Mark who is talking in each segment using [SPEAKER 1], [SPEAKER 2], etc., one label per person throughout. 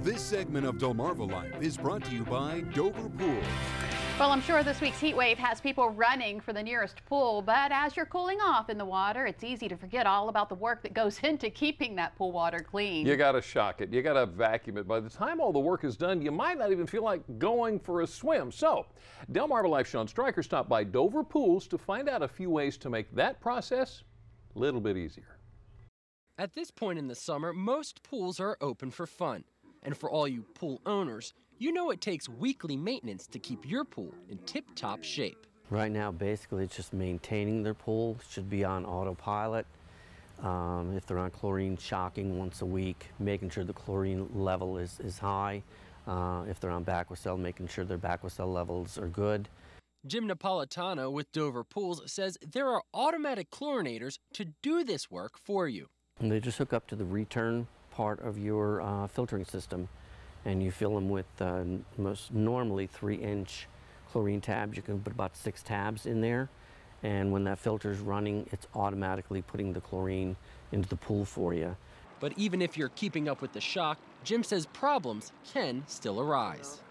[SPEAKER 1] This segment of Delmarva Life is brought to you by Dover Pools.
[SPEAKER 2] Well, I'm sure this week's heat wave has people running for the nearest pool, but as you're cooling off in the water, it's easy to forget all about the work that goes into keeping that pool water clean.
[SPEAKER 3] You got to shock it. You got to vacuum it. By the time all the work is done, you might not even feel like going for a swim. So, Delmarva Life Sean Stryker stopped by Dover Pools to find out a few ways to make that process a little bit easier.
[SPEAKER 4] At this point in the summer, most pools are open for fun. And for all you pool owners, you know it takes weekly maintenance to keep your pool in tip-top shape.
[SPEAKER 5] Right now, basically, it's just maintaining their pool. It should be on autopilot. If they're on chlorine, shocking once a week, making sure the chlorine level is high. If they're on Baquicel, making sure their Baquicel levels are good.
[SPEAKER 4] Jim Napolitano with Dover Pools says there are automatic chlorinators to do this work for you.
[SPEAKER 5] And they just hook up to the return part of your filtering system, and you fill them with most normally 3-inch chlorine tabs. You can put about 6 tabs in there, and when that filter is running, it's automatically putting the chlorine into the pool for you.
[SPEAKER 4] But even if you're keeping up with the shock, Jim says problems can still arise.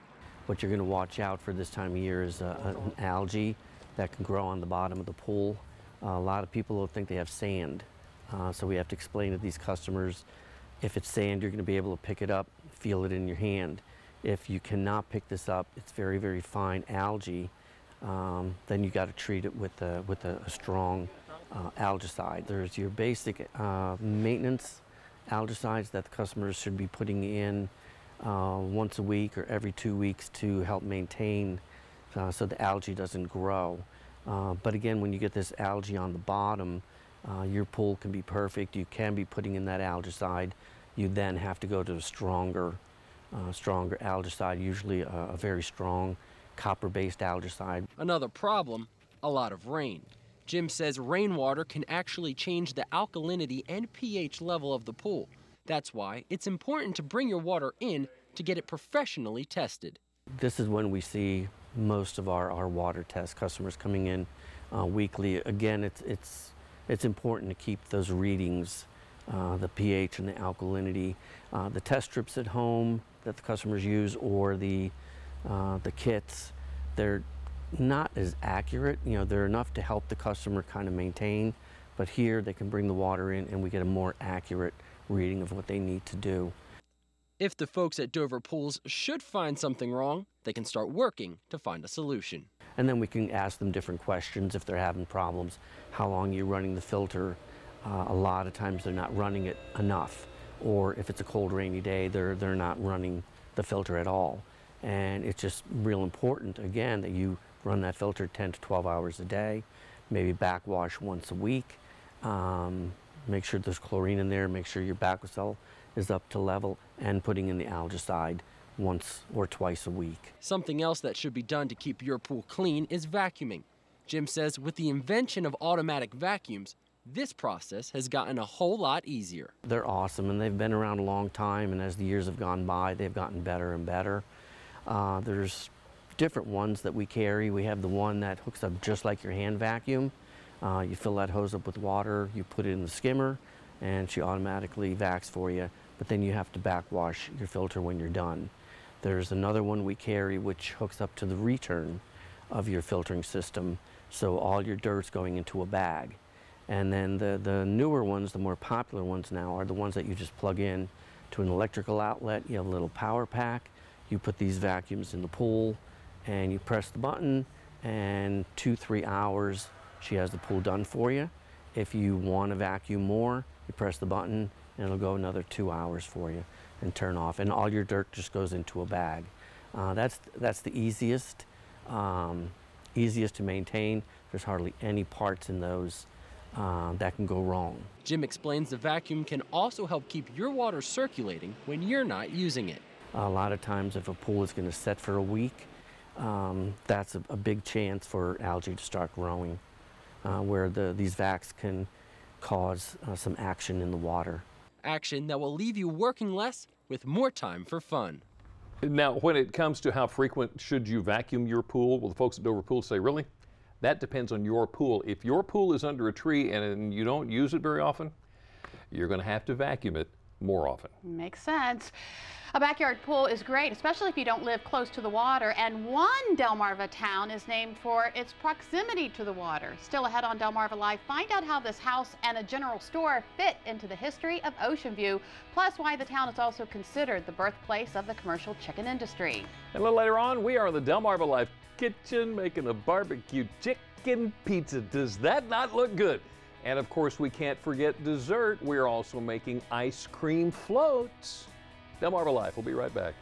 [SPEAKER 5] What you're going to watch out for this time of year is an algae that can grow on the bottom of the pool. A lot of people will think they have sand, so we have to explain to these customers, if it's sand, you're going to be able to pick it up, feel it in your hand. If you cannot pick this up, it's very, very fine algae, then you got to treat it with a strong algicide. There's your basic maintenance algicides that the customers should be putting in once a week or every 2 weeks to help maintain so the algae doesn't grow. But again, when you get this algae on the bottom, your pool can be perfect. You can be putting in that algicide. You then have to go to a stronger algicide, usually a very strong copper-based algicide.
[SPEAKER 4] Another problem, a lot of rain. Jim says rainwater can actually change the alkalinity and pH level of the pool. That's why it's important to bring your water in to get it professionally tested.
[SPEAKER 5] This is when we see most of our water test customers coming in weekly. Again, it's important to keep those readings, the pH and the alkalinity. The test strips at home that the customers use, or the kits, they're not as accurate. You know, they're enough to help the customer kind of maintain, but here they can bring the water in and we get a more accurate reading of what they need to do.
[SPEAKER 4] If the folks at Dover Pools should find something wrong, they can start working to find a solution.
[SPEAKER 5] And then we can ask them different questions if they're having problems. How long are you running the filter? A lot of times they're not running it enough. Or if it's a cold, rainy day, they're not running the filter at all. And it's just real important, again, that you run that filter 10 to 12 hours a day, maybe backwash once a week. Make sure there's chlorine in there, make sure your Baquicel is up to level, and putting in the algicide once or twice a week.
[SPEAKER 4] Something else that should be done to keep your pool clean is vacuuming. Jim says with the invention of automatic vacuums, this process has gotten a whole lot easier.
[SPEAKER 5] They're awesome, and they've been around a long time, and as the years have gone by, they've gotten better and better. There's different ones that we carry. We have the one that hooks up just like your hand vacuum. You fill that hose up with water, you put it in the skimmer, and she automatically vacs for you, but then you have to backwash your filter when you're done. There's another one we carry which hooks up to the return of your filtering system, so all your dirt's going into a bag. And then the newer ones, the more popular ones now, are the ones that you just plug in to an electrical outlet. You have a little power pack, you put these vacuums in the pool, and you press the button, and 2-3 hours she has the pool done for you. If you want to vacuum more, you press the button and it'll go another 2 hours for you and turn off, and all your dirt just goes into a bag. That's the easiest to maintain. There's hardly any parts in those that can go wrong.
[SPEAKER 4] Jim explains the vacuum can also help keep your water circulating when you're not using it.
[SPEAKER 5] A lot of times if a pool is going to set for a week, that's a big chance for algae to start growing, where these vacs can cause some action in the water.
[SPEAKER 4] Action that will leave you working less with more time for fun.
[SPEAKER 3] Now, when it comes to how frequent should you vacuum your pool, well, the folks at Dover Pools say, really? That depends on your pool. If your pool is under a tree and you don't use it very often, you're going to have to vacuum it more often.
[SPEAKER 2] Makes sense. A backyard pool is great, especially if you don't live close to the water, and one Delmarva town is named for its proximity to the water. Still ahead on Delmarva Live, find out how this house and a general store fit into the history of Ocean View, plus why the town is also considered the birthplace of the commercial chicken industry.
[SPEAKER 3] And a little later on, we are in the Delmarva Live kitchen making a barbecue chicken pizza. Does that not look good? And of course, we can't forget dessert. We're also making ice cream floats. Delmarva Live. We'll be right back.